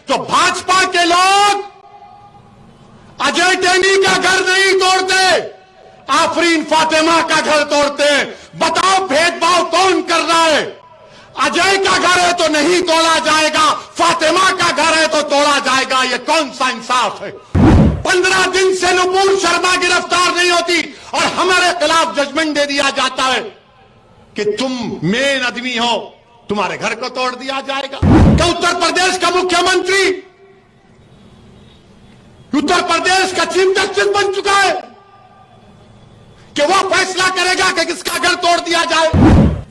तो भाजपा के लोग अजय टेनी का घर नहीं तोड़ते, आफरीन फातिमा का घर तोड़ते। बताओ भेदभाव कौन कर रहा है? अजय का घर है तो नहीं तोड़ा जाएगा, फातिमा का घर है तो तोड़ा जाएगा। ये कौन सा इंसाफ है? 15 दिन से नुपुर शर्मा गिरफ्तार नहीं होती और हमारे खिलाफ जजमेंट दे दिया जाता है कि तुम मेन आदमी हो, तुम्हारे घर को तोड़ दिया जाएगा। क्या उत्तर प्रदेश का मुख्यमंत्री, उत्तर प्रदेश का चीफ जस्टिस बन चुका है कि वो फैसला करेगा कि किसका घर तोड़ दिया जाए?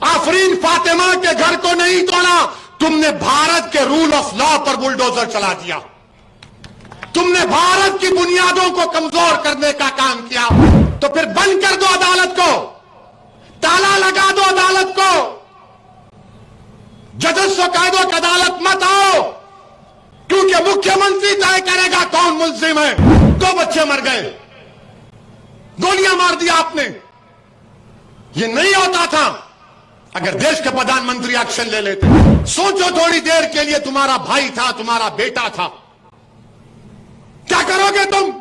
आफरीन फातिमा के घर को नहीं तोड़ा, तुमने भारत के रूल ऑफ लॉ पर बुलडोजर चला दिया। तुमने भारत की बुनियादों को कमजोर करने का काम किया। तो फिर बंद कर दो अदालत को, ताला लगा दो अदालत को, जजेस को कह दो कि अदालत मत आओ, क्योंकि मुख्यमंत्री तय करेगा कौन मुल्जिम है। 2 बच्चे मर गए, गोलियां मार दिया आपने। ये नहीं होता था अगर देश के प्रधानमंत्री एक्शन ले लेते। सोचो थोड़ी देर के लिए, तुम्हारा भाई था, तुम्हारा बेटा था, क्या करोगे तुम?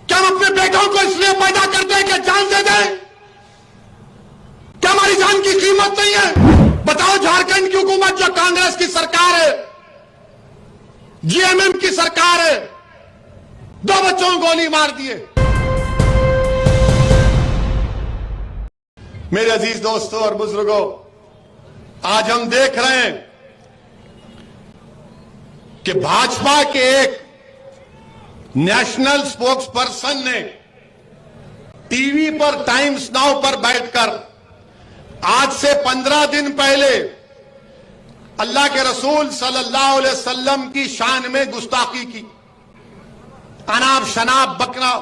क्या हम अपने बेटों को इसलिए पैदा करते हैं कि जान दे दें? क्या हमारी जान की कीमत नहीं है? बताओ, झारखंड की हुकूमत जो कांग्रेस की सरकार है, जीएमएम की सरकार है, 2 बच्चों को गोली मार दिए। मेरे अजीज दोस्तों और बुजुर्गों, आज हम देख रहे हैं कि भाजपा के एक नेशनल स्पोक्स पर्सन ने टीवी पर टाइम्स नाउ पर बैठकर आज से 15 दिन पहले अल्लाह के रसूल सल्लल्लाहु अलैहि वसल्लम की शान में गुस्ताखी की, अनाप शनाप बकरा,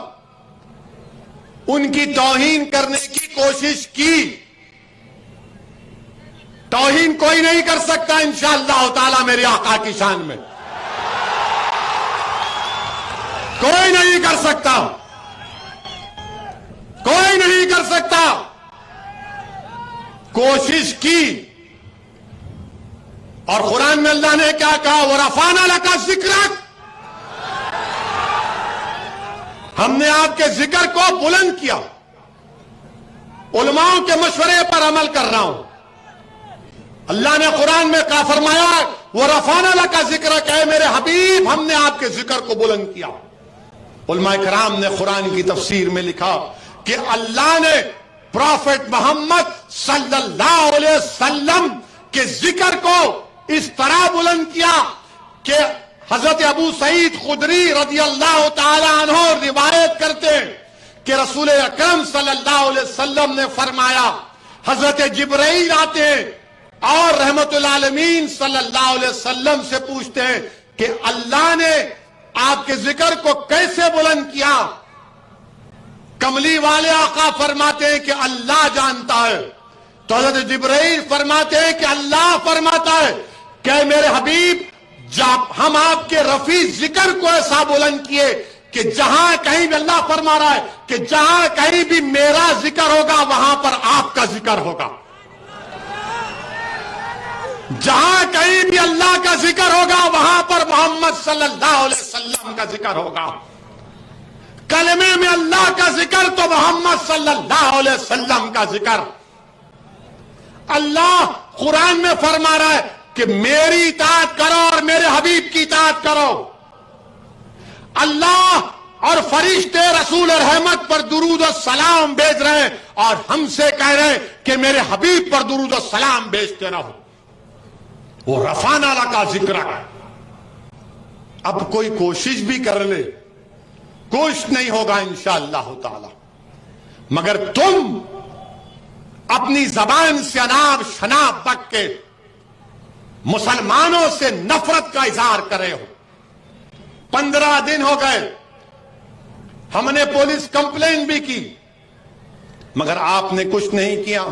उनकी तौहीन करने की कोशिश की। तौहीन कोई नहीं कर सकता इंशाअल्लाह ताला मेरे आका की शान में, कोई नहीं कर सकता, कोई नहीं कर सकता। कोशिश की और कुरान में अल्लाह ने क्या कहा? वो रफाना लका जिक्र, हमने आपके जिक्र को बुलंद किया। उलमाओं के मशवरे पर अमल कर रहा हूं। अल्लाह ने कुरान में क्या फरमाया? वो रफाना लका जिक्र, कहे मेरे हबीब हमने आपके जिक्र को बुलंद किया। उलमाए कराम ने कुरान की तफसीर में लिखा कि अल्लाह ने प्रॉफेट मोहम्मद सल्लल्लाहु अलैहि वसल्लम के जिक्र को इस तरह बुलंद किया कि हजरत अबू सईद खुदरी रज़ी अल्लाह ताला अन्हु रिवायत करते हैं कि रसूल अकरम सल्लल्लाहु अलैहि वसल्लम ने फरमाया, हजरत जिब्राइल आते हैं और रहमतुल आलमीन सल्लल्लाहु अलैहि वसल्लम से पूछते हैं कि अल्लाह ने आपके जिक्र को कैसे बुलंद किया? कमली वाले आका फरमाते हैं कि अल्लाह जानता है। तो हजरत जिब्राइल फरमाते हैं कि अल्लाह फरमाता है कि मेरे हबीब जब हम आपके रफी जिक्र को ऐसा बुलंद किए कि जहां कहीं भी, अल्लाह फरमा रहा है कि जहां कहीं भी मेरा जिक्र होगा वहां पर आपका जिक्र होगा। जहां कहीं भी अल्लाह का जिक्र होगा वहां पर मोहम्मद सल्लल्लाहु अलैहि वसल्लम का जिक्र होगा। कलमे में अल्लाह का जिक्र तो मोहम्मद सल्लल्लाहु अलैहि वसल्लम का जिक्र। अल्लाह कुरान में फरमा रहा है कि मेरी इताअत करो और मेरे हबीब की इताअत करो। अल्लाह और फरिश्ते रसूल रहमत पर दुरूद और सलाम भेज रहे हैं और हमसे कह रहे हैं कि मेरे हबीब पर दुरूद और सलाम भेजते रहो। वो रफाना लका जिक्र है। अब कोई कोशिश भी कर ले, कुछ नहीं होगा इंशाअल्लाह ताला। मगर तुम अपनी जबान से अनाप शनाप बक के मुसलमानों से नफरत का इजहार कर रहे हो। 15 दिन हो गए, हमने पुलिस कंप्लेन भी की मगर आपने कुछ नहीं किया।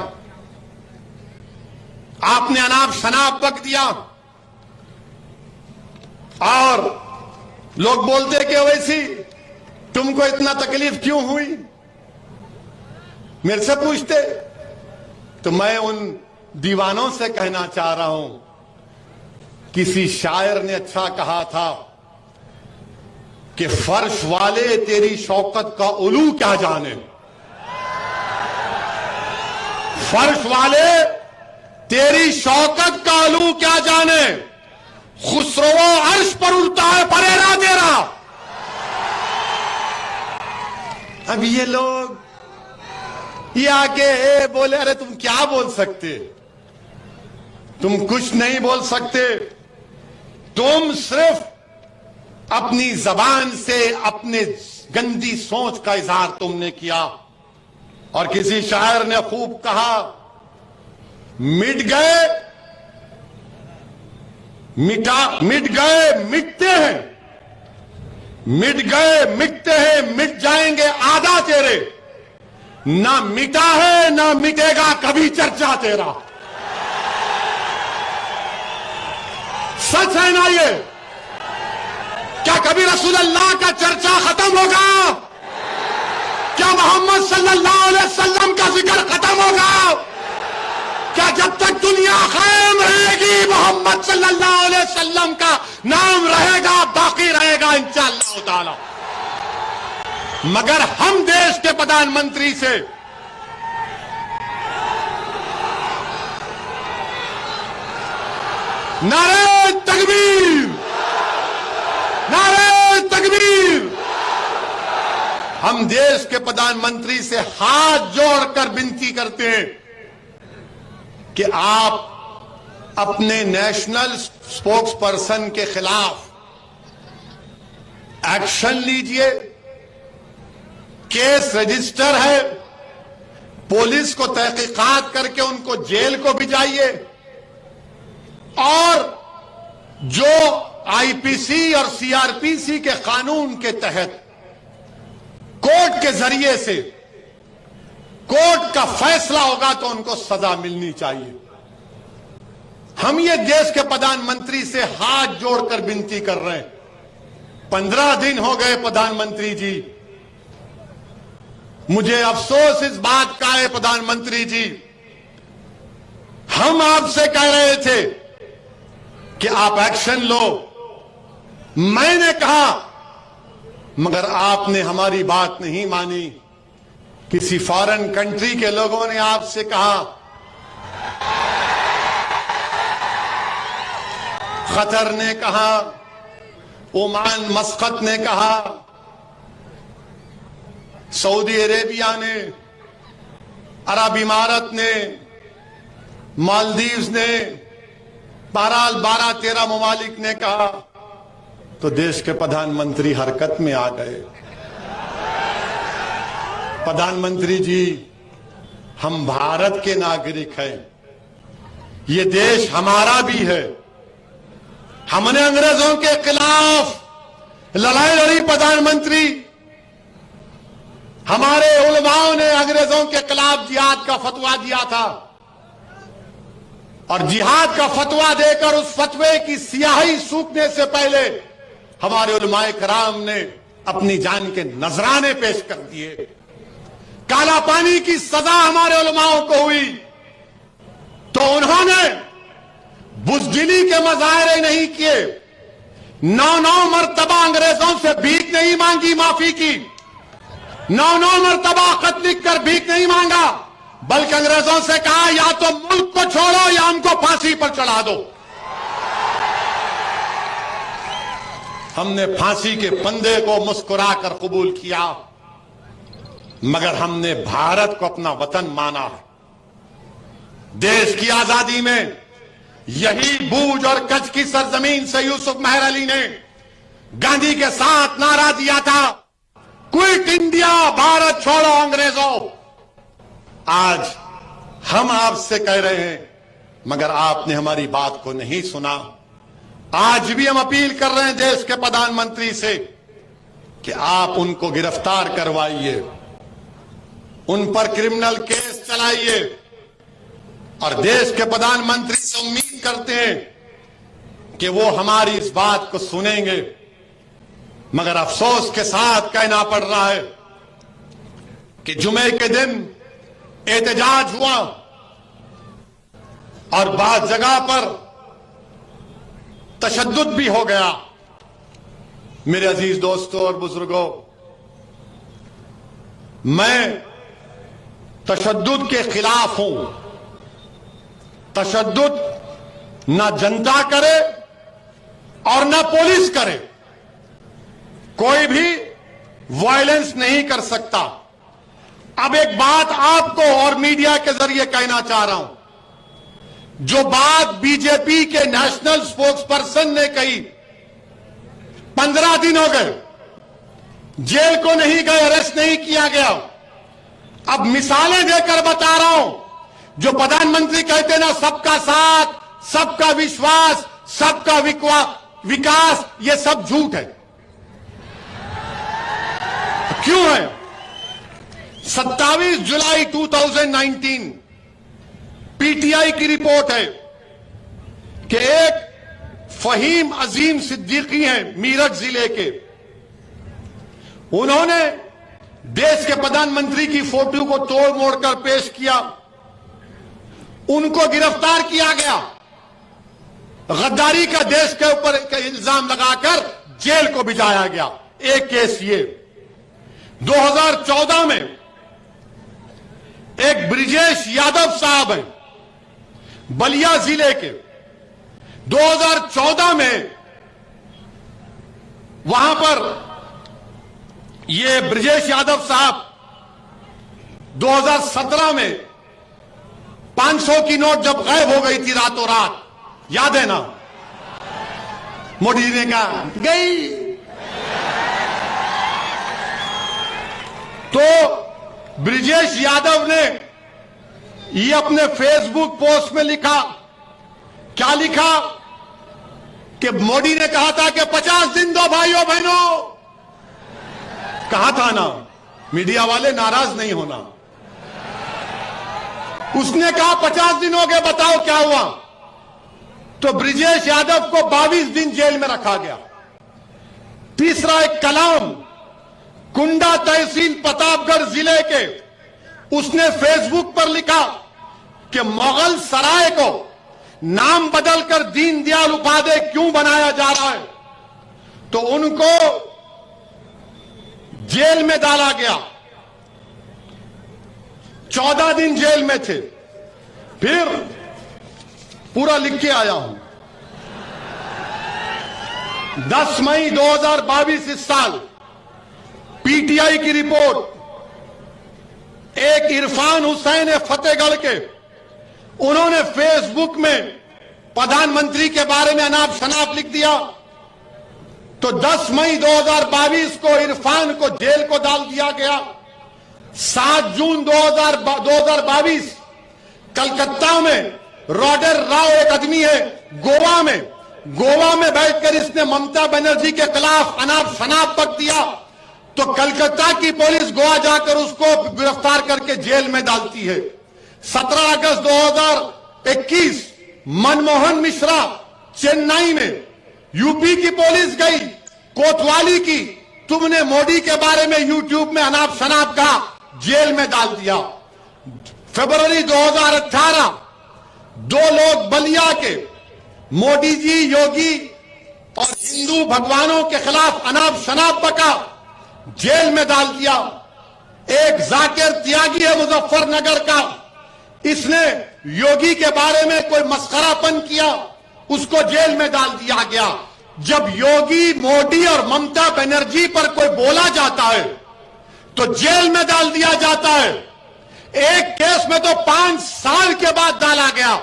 आपने अनाप शनाप बक दिया और लोग बोलते कि वैसी तुमको इतना तकलीफ क्यों हुई, मेरे से पूछते। तो मैं उन दीवानों से कहना चाह रहा हूं किसी शायर ने अच्छा कहा था कि फर्श वाले तेरी शौकत का उलू क्या जाने। फर्श वाले तेरी शौकत का उलू क्या जाने। खुसरो अर्श पर उल्टा है परेरा तेरा। अब ये लोग ये आके बोले, अरे तुम क्या बोल सकते, तुम कुछ नहीं बोल सकते, तुम सिर्फ अपनी जबान से अपने गंदी सोच का इजहार तुमने किया। और किसी शायर ने खूब कहा, मिट गए मिटते हैं, मिट गए मिटते हैं, मिट जाएंगे आधा तेरे, ना मिटा है ना मिटेगा कभी चर्चा तेरा। सच है ना ये? क्या कभी रसूल अल्लाह का चर्चा खत्म होगा? क्या मोहम्मद सल्लल्लाहु अलैहि वसल्लम का जिक्र खत्म होगा? क्या जब तक दुनिया कायम रहेगी मोहम्मद सल्लल्लाहु अलैहि वसल्लम का नाम रहेगा, बाकी रहेगा इंशाअल्लाह ताला। मगर हम देश के प्रधानमंत्री से नारे तकबीर, नारे तकबीर, हम देश के प्रधानमंत्री से हाथ जोड़कर विनती करते हैं कि आप अपने नेशनल स्पोक्स पर्सन के खिलाफ एक्शन लीजिए। केस रजिस्टर है, पुलिस को तहकीकात करके उनको जेल को भिजाइए और जो आईपीसी और सीआरपीसी के कानून के तहत कोर्ट के जरिए से कोर्ट का फैसला होगा तो उनको सजा मिलनी चाहिए। हम ये देश के प्रधानमंत्री से हाथ जोड़कर विनती कर रहे हैं। 15 दिन हो गए प्रधानमंत्री जी, मुझे अफसोस इस बात का है प्रधानमंत्री जी, हम आपसे कह रहे थे कि आप एक्शन लो, मैंने कहा, मगर आपने हमारी बात नहीं मानी। किसी फॉरेन कंट्री के लोगों ने आपसे कहा, कतर ने कहा, ओमान मस्कत ने कहा, सऊदी अरेबिया ने, अरब इमारत ने, मालदीव्स ने, बहरहाल 12-13 ममालिक ने कहा, तो देश के प्रधानमंत्री हरकत में आ गए। प्रधानमंत्री जी, हम भारत के नागरिक हैं, ये देश हमारा भी है। हमने अंग्रेजों के खिलाफ लड़ाई लड़ी प्रधानमंत्री, हमारे उलमाओं ने अंग्रेजों के खिलाफ जिहाद का फतवा दिया था और जिहाद का फतवा देकर उस फतवे की स्याही सूखने से पहले हमारे उलमाए कराम ने अपनी जान के नजराने पेश कर दिए। काला पानी की सजा हमारे उलमाओं को हुई तो उन्होंने बुज़दिली के मज़ाहिरे नहीं किए, 9 मरतबा अंग्रेजों से भीख नहीं मांगी माफी की, 9 मरतबा खत लिख कर भीख नहीं मांगा, बल्कि अंग्रेजों से कहा या तो मुल्क को छोड़ो या हमको फांसी पर चढ़ा दो। हमने फांसी के फंदे को मुस्कुराकर कबूल किया, मगर हमने भारत को अपना वतन माना है। देश की आजादी में यही बूझ और कच्छ की सरजमीन से यूसुफ मेहर अली ने गांधी के साथ नारा दिया था, क्विट इंडिया, भारत छोड़ो अंग्रेजों। आज हम आपसे कह रहे हैं, मगर आपने हमारी बात को नहीं सुना। आज भी हम अपील कर रहे हैं देश के प्रधानमंत्री से कि आप उनको गिरफ्तार करवाइए, उन पर क्रिमिनल केस चलाइए और देश के प्रधानमंत्री से उम्मीद करते हैं कि वो हमारी इस बात को सुनेंगे। मगर अफसोस के साथ कहना पड़ रहा है कि जुमे के दिन एहतजाज हुआ और बाद जगह पर तशद्दुद भी हो गया। मेरे अजीज दोस्तों और बुजुर्गों, मैं तशद्दुद के खिलाफ हूं। तशद्दुद ना जनता करे और ना पुलिस करे। कोई भी वायलेंस नहीं कर सकता। अब एक बात आपको और मीडिया के जरिए कहना चाह रहा हूं। जो बात बीजेपी के नेशनल स्पोक्स पर्सन ने कही, 15 दिन हो गए, जेल को नहीं गए, अरेस्ट नहीं किया गया। अब मिसालें देकर बता रहा हूं। जो प्रधानमंत्री कहते ना सबका साथ, सबका विश्वास, सबका विकास, ये सब झूठ है। क्यों है? 27 जुलाई 2019 पीटीआई की रिपोर्ट है कि एक फहीम अजीम सिद्दीकी हैं मीरठ जिले के। उन्होंने देश के प्रधानमंत्री की फोटो को तोड़ मोड़ कर पेश किया। उनको गिरफ्तार किया गया। गद्दारी का देश के ऊपर इल्जाम लगाकर जेल को भिजाया गया। एक केस ये। 2014 में एक ब्रिजेश यादव साहब हैं बलिया जिले के। 2014 में वहां पर ये ब्रिजेश यादव साहब 2017 में 500 की नोट जब गायब हो गई थी रातों रात, याद है ना? मोदी जी ने कहा गई। तो ब्रिजेश यादव ने ये अपने फेसबुक पोस्ट में लिखा। क्या लिखा? कि मोदी ने कहा था कि 50 दिन दो भाइयों बहनों। कहा था ना, मीडिया वाले नाराज नहीं होना। उसने कहा 50 दिन हो गए, बताओ क्या हुआ? तो ब्रिजेश यादव को 22 दिन जेल में रखा गया। तीसरा एक कलाम, कुंडा तहसील प्रतापगढ़ जिले के, उसने फेसबुक पर लिखा कि मुगल सराय को नाम बदलकर दीनदयाल उपाध्याय क्यों बनाया जा रहा है। तो उनको जेल में डाला गया। 14 दिन जेल में थे। फिर पूरा लिख के आया हूं। 10 मई 2022 इस साल पीटीआई की रिपोर्ट, एक इरफान हुसैन है फतेहगढ़ के, उन्होंने फेसबुक में प्रधानमंत्री के बारे में अनाप शनाप लिख दिया। तो 10 मई 2022 को इरफान को जेल को डाल दिया गया। 7 जून 2022 कलकत्ता में रॉडर राव एक आदमी है गोवा में बैठकर इसने ममता बनर्जी के खिलाफ अनाप शनाप बक दिया। तो कलकत्ता की पुलिस गोवा जाकर उसको गिरफ्तार करके जेल में डालती है। 17 अगस्त 2021 मनमोहन मिश्रा चेन्नई में, यूपी की पुलिस गई कोतवाली की, तुमने मोदी के बारे में यूट्यूब में अनाप शनाप कहा, जेल में डाल दिया। फरवरी 2018 2 लोग बलिया के, मोदी जी, योगी और हिंदू भगवानों के खिलाफ अनाप शनाप बका, जेल में डाल दिया। एक जाकिर त्यागी है मुजफ्फरनगर का, इसने योगी के बारे में कोई मस्खरापन किया, उसको जेल में डाल दिया गया। जब योगी, मोदी और ममता बनर्जी पर कोई बोला जाता है तो जेल में डाल दिया जाता है। एक केस में तो 5 साल के बाद डाला गया।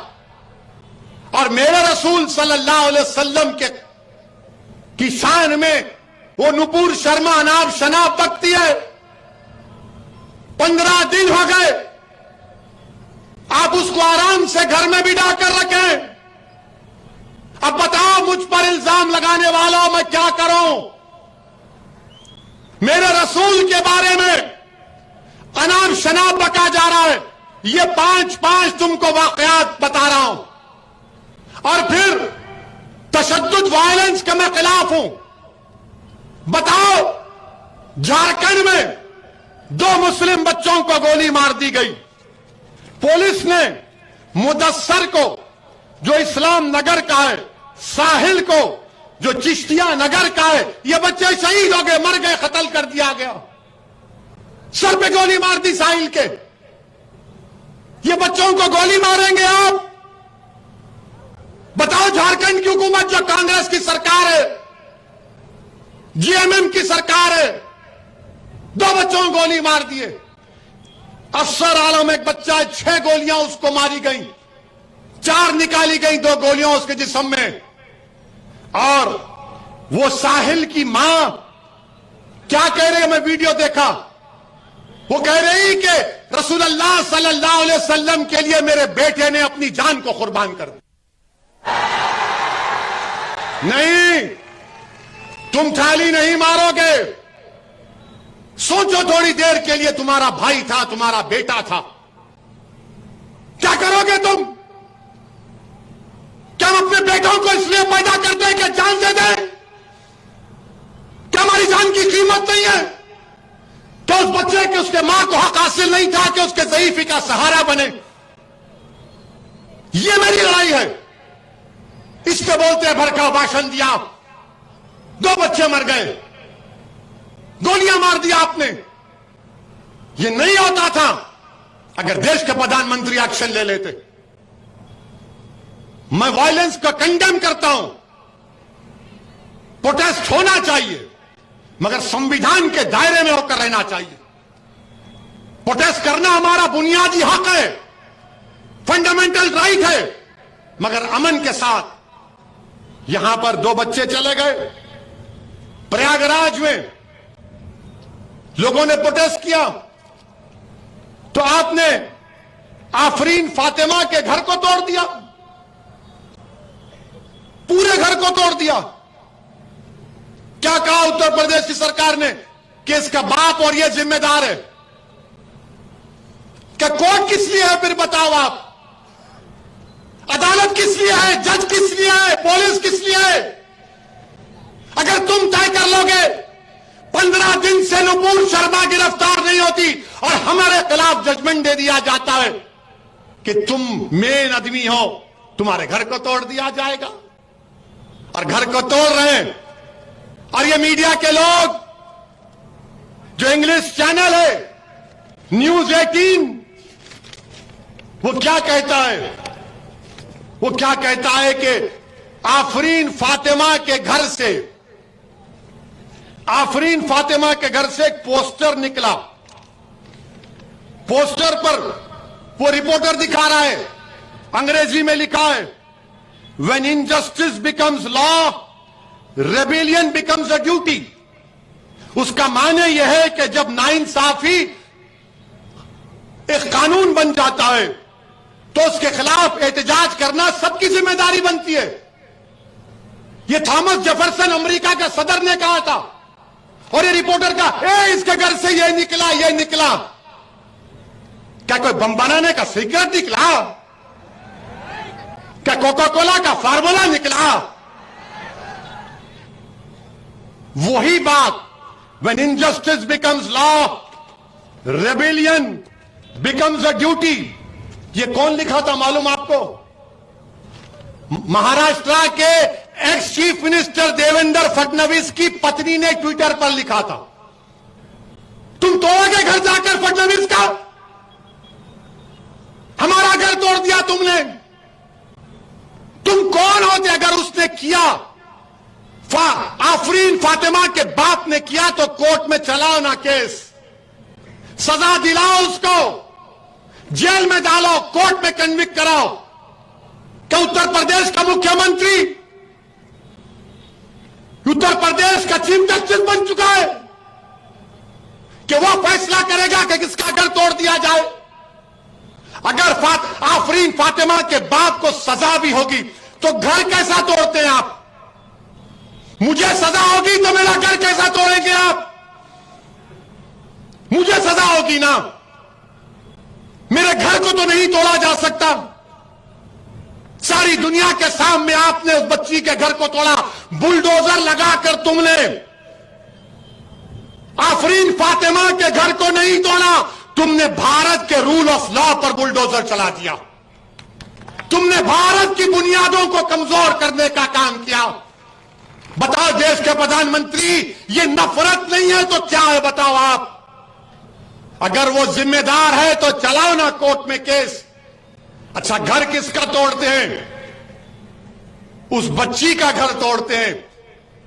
और मेरे रसूल सल्लल्लाहु अलैहि वसल्लम की शान में वो नुपुर शर्मा अनाप शनाप बकती है। 15 दिन हो गए, आप उसको आराम से घर में बिठा कर रखें। अब बताओ मुझ पर इल्जाम लगाने वालों मैं क्या करूं? मेरे रसूल के बारे में अनाप शनाप बका जा रहा है। ये 5 तुमको वाकयात बता रहा हूं। और फिर तशद्दुद वायलेंस के मैं खिलाफ हूं। बताओ, झारखंड में 2 मुस्लिम बच्चों को गोली मार दी गई। पुलिस ने मुदस्सर को, जो इस्लाम नगर का है, साहिल को जो चिश्तिया नगर का है, ये बच्चे शहीद हो गए, मर गए, कत्ल कर दिया गया, सर पे गोली मार दी साहिल के। ये बच्चों को गोली मारेंगे आप? बताओ, झारखंड की हुकूमत जो कांग्रेस की सरकार है, जीएमएम की सरकार है, 2 बच्चों को गोली मार दिए। अफसर आलम एक बच्चा है, 6 गोलियां उसको मारी गई, 4 निकाली गई, 2 गोलियां उसके जिस्म में। और वो साहिल की मां क्या कह रही है, मैं वीडियो देखा, वो कह रही कि रसूलुल्लाह सल्लल्लाहु अलैहि वसल्लम के लिए मेरे बेटे ने अपनी जान को कुर्बान कर दी। नहीं, तुम थाली नहीं मारोगे। सोचो थोड़ी देर के लिए, तुम्हारा भाई था, तुम्हारा बेटा था, क्या करोगे तुम? क्या हम अपने बेटों को इसलिए पैदा करते हैं कि जान दे दें? क्या हमारी जान की कीमत नहीं है? क्या उस बच्चे के, उसके मां को हक हासिल नहीं था कि उसके ज़ईफ़ी का सहारा बने? ये मेरी लड़ाई है। इसके बोलते भड़का भाषण दिया, 2 बच्चे मर गए, गोलियां मार दिया आपने। ये नहीं होता था अगर देश के प्रधानमंत्री एक्शन ले लेते। मैं वायलेंस का कंडेम करता हूं, प्रोटेस्ट होना चाहिए, मगर संविधान के दायरे में होकर रहना चाहिए। प्रोटेस्ट करना हमारा बुनियादी हक है, फंडामेंटल राइट है, मगर अमन के साथ। यहां पर 2 बच्चे चले गए, प्रयागराज में लोगों ने प्रोटेस्ट किया, तो आपने आफरीन फातिमा के घर को तोड़ दिया, पूरे घर को तोड़ दिया। क्या कहा उत्तर प्रदेश की सरकार ने कि इसका बाप और ये जिम्मेदार है? क्या कोर्ट किस लिए है? फिर बताओ आप, अदालत किस लिए है? जज किस लिए है? पुलिस किस लिए है? अगर तुम तय कर लोगे 15 दिन से नुपुर शर्मा गिरफ्तार नहीं होती और हमारे खिलाफ जजमेंट दे दिया जाता है कि तुम मेन आदमी हो, तुम्हारे घर को तोड़ दिया जाएगा। और घर को तोड़ रहे हैं। और ये मीडिया के लोग, जो इंग्लिश चैनल है न्यूज 18, वो क्या कहता है? वो क्या कहता है कि आफरीन फातिमा के घर से, आफरीन फातिमा के घर से एक पोस्टर निकला। पोस्टर पर वो रिपोर्टर दिखा रहा है, अंग्रेजी में लिखा है, when injustice becomes law, rebellion becomes a duty. उसका माने यह है कि जब नाइंसाफी एक कानून बन जाता है तो उसके खिलाफ एहतजाज करना सबकी जिम्मेदारी बनती है। यह थॉमस जेफरसन अमेरिका के सदर ने कहा था। और ये रिपोर्टर का, इसके घर से ये निकला, ये निकला। क्या कोई बम बनाने का सीक्रेट निकला? क्या कोका कोला का फार्मूला निकला? वही बात, when injustice becomes law, rebellion becomes a duty. ये कौन लिखा था मालूम आपको? महाराष्ट्र के ex chief minister Devendra Fadnavis की पत्नी ने ट्विटर पर लिखा था। तुम तोड़ोगे घर जाकर फडणवीस का? हमारा घर तोड़ दिया तुमने। तुम कौन होते? अगर उसने किया, आफरीन फातिमा के बाप ने किया, तो कोर्ट में चलाओ ना केस, सजा दिलाओ उसको, जेल में डालो, कोर्ट में कन्विक्ट कराओ। क्या उत्तर प्रदेश का मुख्यमंत्री उत्तर प्रदेश का चीफ जस्टिस बन चुका है कि वो फैसला करेगा कि किसका घर तोड़ दिया जाए? अगर आफरीन फातिमा के बाप को सजा भी होगी तो घर कैसा तोड़ते हैं आप? मुझे सजा होगी तो मेरा घर कैसा तोड़ेंगे आप? मुझे सजा होगी ना, मेरे घर को तो नहीं तोड़ा जा सकता। सारी दुनिया के सामने आपने उस बच्ची के घर को तोड़ा, बुलडोजर लगाकर तुमने। आफरीन फातिमा के घर को नहीं तोड़ा, तुमने भारत के रूल ऑफ लॉ पर बुलडोजर चला दिया। तुमने भारत की बुनियादों को कमजोर करने का काम किया। बताओ देश के प्रधानमंत्री, ये नफरत नहीं है तो क्या है बताओ आप? अगर वो जिम्मेदार है तो चलाओ ना कोर्ट में केस। अच्छा, घर किसका तोड़ते हैं? उस बच्ची का घर तोड़ते हैं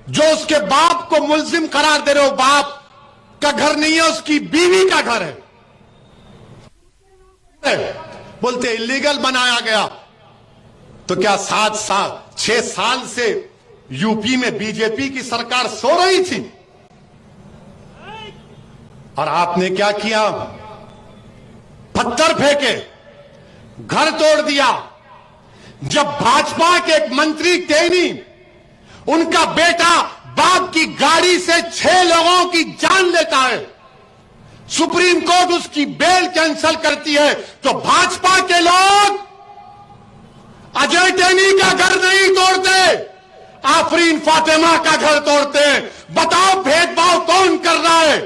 जो उसके बाप को मुल्जिम करार दे रहे हो। बाप का घर नहीं है, उसकी बीवी का घर है। बोलते इलीगल बनाया गया। तो क्या 6 साल से यूपी में बीजेपी की सरकार सो रही थी? और आपने क्या किया? पत्थर फेंके, घर तोड़ दिया। जब भाजपा के एक मंत्री टेनी, उनका बेटा बाप की गाड़ी से 6 लोगों की जान लेता है, सुप्रीम कोर्ट उसकी बेल कैंसिल करती है, तो भाजपा के लोग अजय टेनी का घर नहीं तोड़ते, आफरीन फातिमा का घर तोड़ते। बताओ भेदभाव कौन कर रहा है?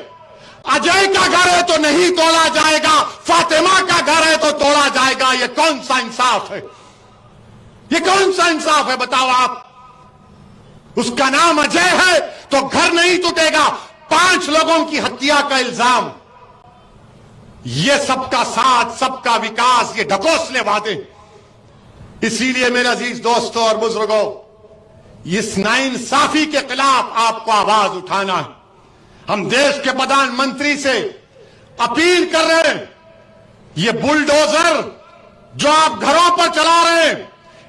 अजय का घर है तो नहीं तोड़ा जाएगा, फातिमा का घर है तो तोड़ा जाएगा। ये कौन सा इंसाफ है? ये कौन सा इंसाफ है बताओ आप? उसका नाम अजय है तो घर नहीं टूटेगा। 5 लोगों की हत्या का इल्जाम। ये सबका साथ, सबका विकास, ये ढकोसले वादे। इसीलिए मेरे अजीज दोस्तों और बुजुर्गों, इस नाइंसाफी के खिलाफ आपको आवाज उठाना है। हम देश के प्रधानमंत्री से अपील कर रहे हैं, ये बुलडोजर जो आप घरों पर चला रहे हैं,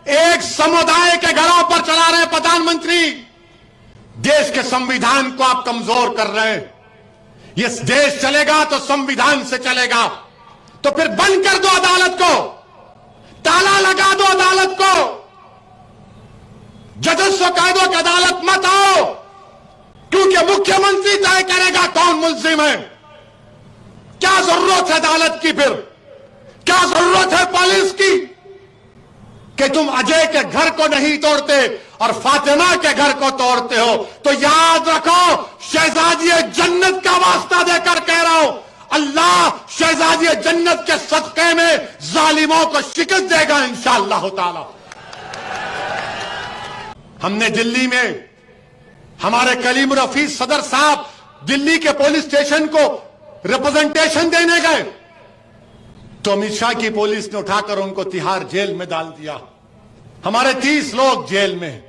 एक समुदाय के घरों पर चला रहे हैं प्रधानमंत्री। देश के संविधान को आप कमजोर कर रहे हैं। ये देश चलेगा तो संविधान से चलेगा। तो फिर बंद कर दो अदालत को, ताला लगा दो अदालत को, जजेस को कह दो कि अदालत मत आओ, क्योंकि मुख्यमंत्री तय करेगा कौन मुल्जिम है। क्या जरूरत है अदालत की? फिर क्या जरूरत है पुलिस की कि तुम अजय के घर को नहीं तोड़ते और फातिमा के घर को तोड़ते हो? तो याद रखो, शहजादी जन्नत का वास्ता देकर कह रहा हूं, अल्लाह शहजादी जन्नत के सदक़े में जालिमों को शिकस्त देगा इंशाअल्लाह ताला। हमने दिल्ली में हमारे कलीम रफीज सदर साहब दिल्ली के पुलिस स्टेशन को रिप्रेजेंटेशन देने गए, तो अमित शाह की पुलिस ने उठाकर उनको तिहाड़ जेल में डाल दिया। हमारे 30 लोग जेल में हैं।